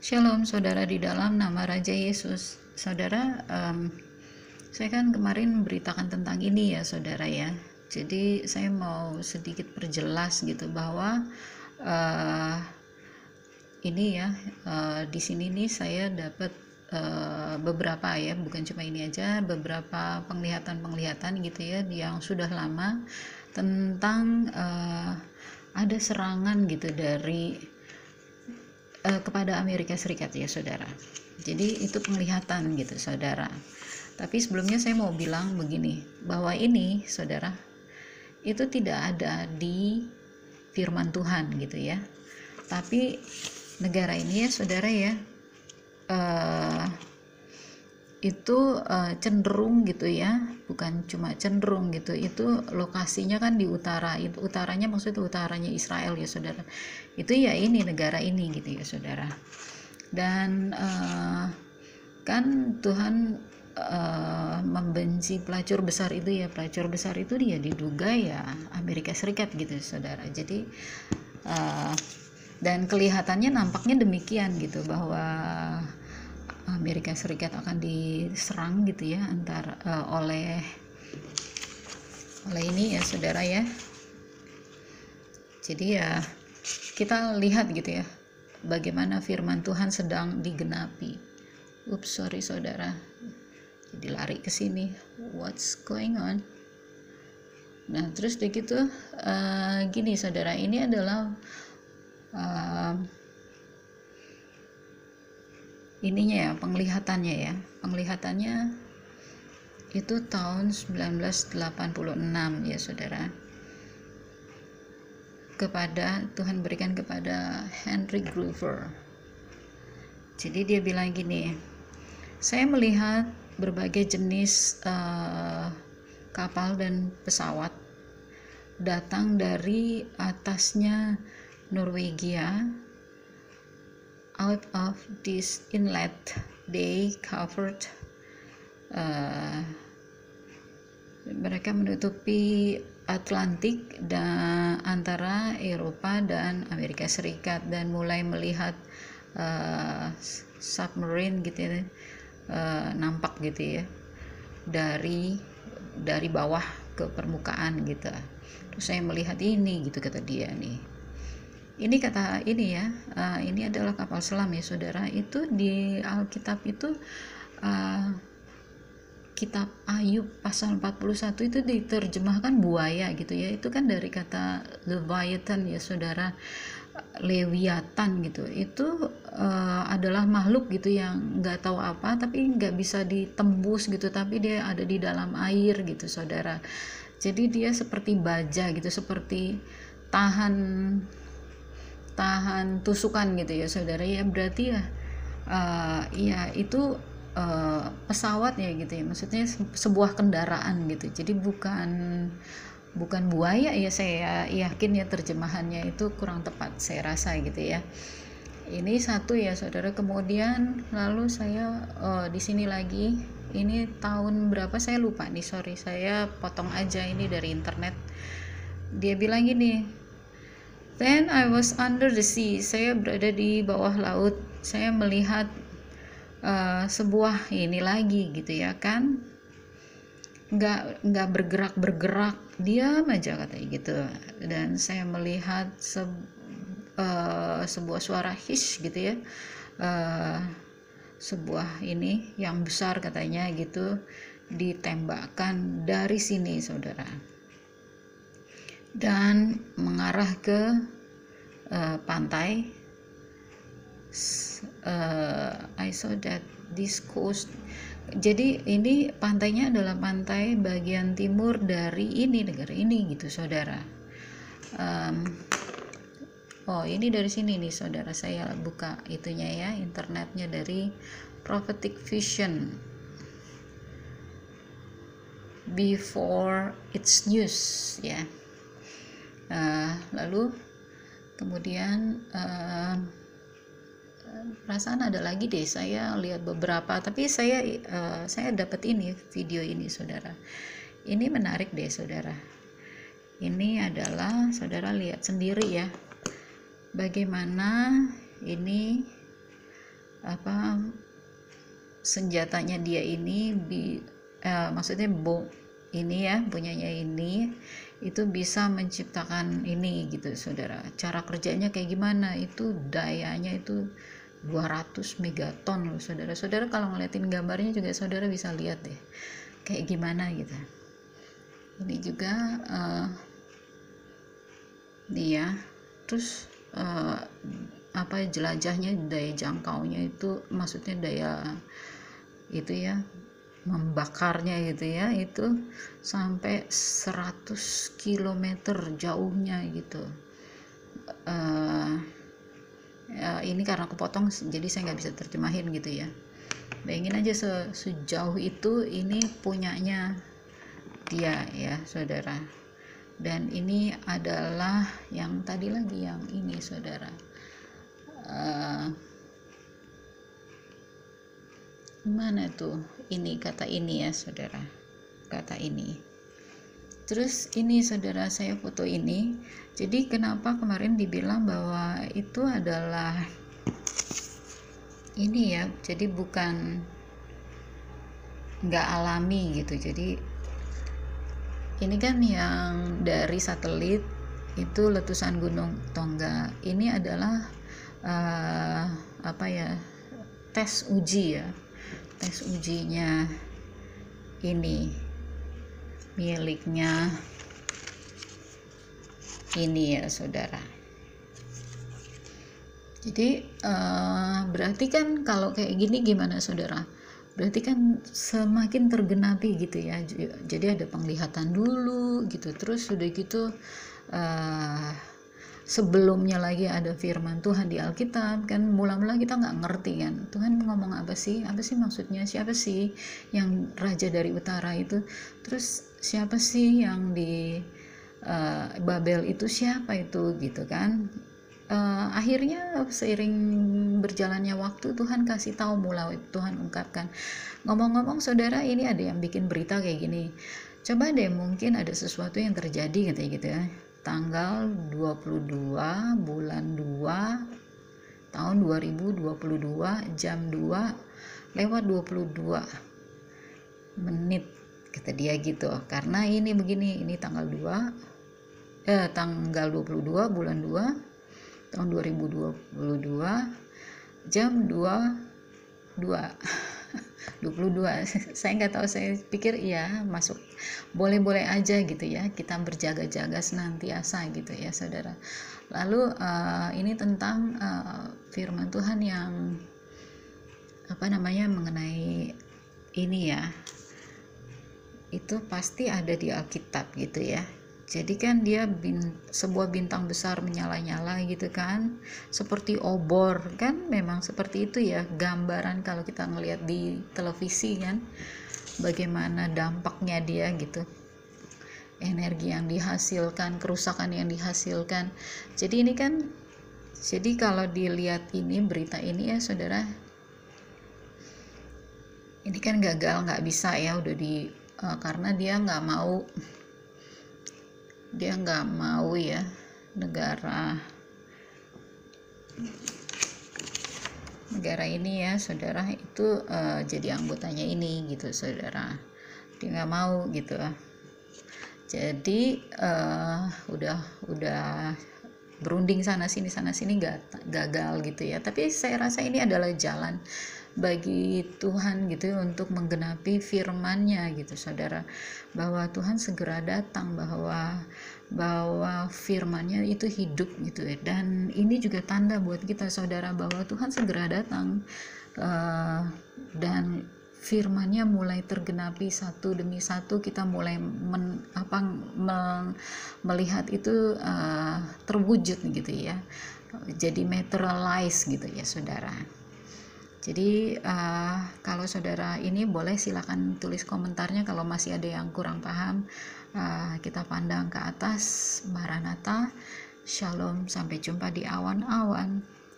Shalom saudara di dalam nama Raja Yesus. Saudara, saya kan kemarin memberitakan tentang ini ya saudara ya. Jadi saya mau sedikit perjelas gitu bahwa uh, ini ya, di sini nih saya dapat beberapa ya, bukan cuma ini aja, beberapa penglihatan gitu ya yang sudah lama tentang ada serangan gitu dari kepada Amerika Serikat ya saudara. Jadi itu penglihatan gitu saudara. Tapi sebelumnya saya mau bilang begini, bahwa ini saudara itu tidak ada di firman Tuhan gitu ya. Tapi negara ini ya saudara ya, itu cenderung gitu ya, bukan cuma cenderung gitu, itu lokasinya kan di utara, itu utaranya maksudnya utaranya Israel ya saudara, itu ya ini negara ini gitu ya saudara. Dan kan Tuhan membenci pelacur besar itu ya, pelacur besar itu dia diduga ya Amerika Serikat gitu saudara. Jadi dan kelihatannya nampaknya demikian gitu, bahwa Amerika Serikat akan diserang gitu ya oleh ini ya saudara ya. Jadi ya kita lihat gitu ya bagaimana firman Tuhan sedang digenapi. Sorry saudara, jadi lari ke sini, what's going on. Nah terus begitu gini saudara, ini adalah ininya ya, penglihatannya itu tahun 1986 ya saudara, Tuhan berikan kepada Henry Gruver. Jadi dia bilang gini, saya melihat berbagai jenis kapal dan pesawat datang dari atasnya Norwegia. Out of this inlet they covered, mereka menutupi Atlantik dan antara Eropa dan Amerika Serikat, dan mulai melihat submarine gitu ya, nampak gitu ya dari bawah ke permukaan gitu. Terus saya melihat ini gitu, kata dia nih. Ini kata ini ya, ini adalah kapal selam ya saudara. Itu di Alkitab itu kitab Ayub pasal 41 itu diterjemahkan buaya gitu ya. Itu kan dari kata Leviathan ya saudara, Lewiatan gitu. Itu adalah makhluk gitu yang nggak tahu apa, tapi nggak bisa ditembus gitu, tapi dia ada di dalam air gitu saudara. Jadi dia seperti baja gitu, seperti tahan tusukan gitu ya saudara ya. Berarti ya ya itu pesawat ya gitu ya, maksudnya sebuah kendaraan gitu. Jadi bukan buaya ya, saya yakin ya terjemahannya itu kurang tepat saya rasa gitu ya. Ini satu ya saudara. Kemudian lalu saya di sini lagi, ini tahun berapa saya lupa nih, sorry, saya potong aja ini dari internet. Dia bilang gini, then I was under the sea, saya berada di bawah laut, saya melihat sebuah ini lagi gitu ya kan, nggak bergerak, diam aja katanya gitu. Dan saya melihat sebuah suara hiss gitu ya, sebuah ini yang besar katanya gitu, ditembakkan dari sini saudara, dan mengarah ke pantai. I saw that this coast, jadi ini pantainya adalah pantai bagian timur dari ini negara ini gitu saudara. Ini dari sini nih saudara, saya buka itunya ya, internetnya dari Prophetic Vision before its news ya. Lalu kemudian perasaan ada lagi deh, saya lihat beberapa, tapi saya dapat ini video ini saudara. Ini menarik deh saudara. Ini adalah, saudara lihat sendiri ya, bagaimana ini apa senjatanya dia ini maksudnya ini ya, punyanya ini itu bisa menciptakan ini gitu saudara. Cara kerjanya kayak gimana, itu dayanya itu 200 megaton loh saudara. Saudara kalau ngeliatin gambarnya juga saudara bisa lihat deh kayak gimana gitu. Ini juga nih ya, terus apa jelajahnya, daya jangkaunya itu maksudnya daya itu ya, membakarnya gitu ya, itu sampai 100 km jauhnya gitu. Ya, ini karena kepotong jadi saya nggak bisa terjemahin gitu ya. Bayangin aja sejauh itu ini punyanya dia ya saudara. Dan ini adalah yang tadi lagi, yang ini saudara, mana tuh ini, kata ini ya saudara, kata ini. Terus ini saudara, saya foto ini. Jadi kenapa kemarin dibilang bahwa itu adalah ini ya, jadi bukan nggak alami gitu. Jadi ini kan yang dari satelit itu letusan Gunung Tongga. Ini adalah apa ya, tes uji ya, tes ujinya ini miliknya ini ya saudara. Jadi berarti kan kalau kayak gini gimana saudara, berarti kan semakin tergenapi gitu ya. Jadi ada penglihatan dulu gitu, terus udah gitu sebelumnya lagi ada firman Tuhan di Alkitab kan. Mula-mula kita nggak ngerti kan Tuhan ngomong apa sih maksudnya, siapa sih yang raja dari utara itu, terus siapa sih yang di Babel itu, siapa itu gitu kan. Akhirnya seiring berjalannya waktu Tuhan kasih tahu, mulai Tuhan ungkapkan. Ngomong-ngomong saudara, ini ada yang bikin berita kayak gini, coba deh mungkin ada sesuatu yang terjadi katanya gitu ya, tanggal 22 bulan 2 tahun 2022 jam 2:22 kata dia gitu. Karena ini begini, ini tanggal 22 bulan 2 tahun 2022 jam 22. Saya nggak tahu, saya pikir ya masuk boleh-boleh aja gitu ya, kita berjaga-jaga senantiasa gitu ya saudara. Lalu ini tentang firman Tuhan yang apa namanya, mengenai ini ya, itu pasti ada di Alkitab gitu ya. Jadi kan dia sebuah bintang besar menyala-nyala gitu kan, seperti obor kan, memang seperti itu ya gambaran kalau kita ngelihat di televisi kan, bagaimana dampaknya dia gitu, energi yang dihasilkan, kerusakan yang dihasilkan. Jadi ini kan, jadi kalau dilihat ini berita ini ya saudara, ini kan gagal, nggak bisa ya, udah karena dia nggak mau ya, negara ini ya saudara itu jadi anggotanya ini gitu saudara, dia nggak mau gitu. Jadi udah berunding sana sini gagal gitu ya. Tapi saya rasa ini adalah jalan bagi Tuhan gitu untuk menggenapi firman-Nya gitu saudara, bahwa Tuhan segera datang, bahwa firman-Nya itu hidup gitu ya. Dan ini juga tanda buat kita saudara bahwa Tuhan segera datang, dan firman-Nya mulai tergenapi satu demi satu. Kita mulai melihat itu terwujud gitu ya, jadi materialize gitu ya saudara. Jadi kalau saudara ini boleh silakan tulis komentarnya kalau masih ada yang kurang paham. Kita pandang ke atas. Maranatha, Shalom, sampai jumpa di awan-awan.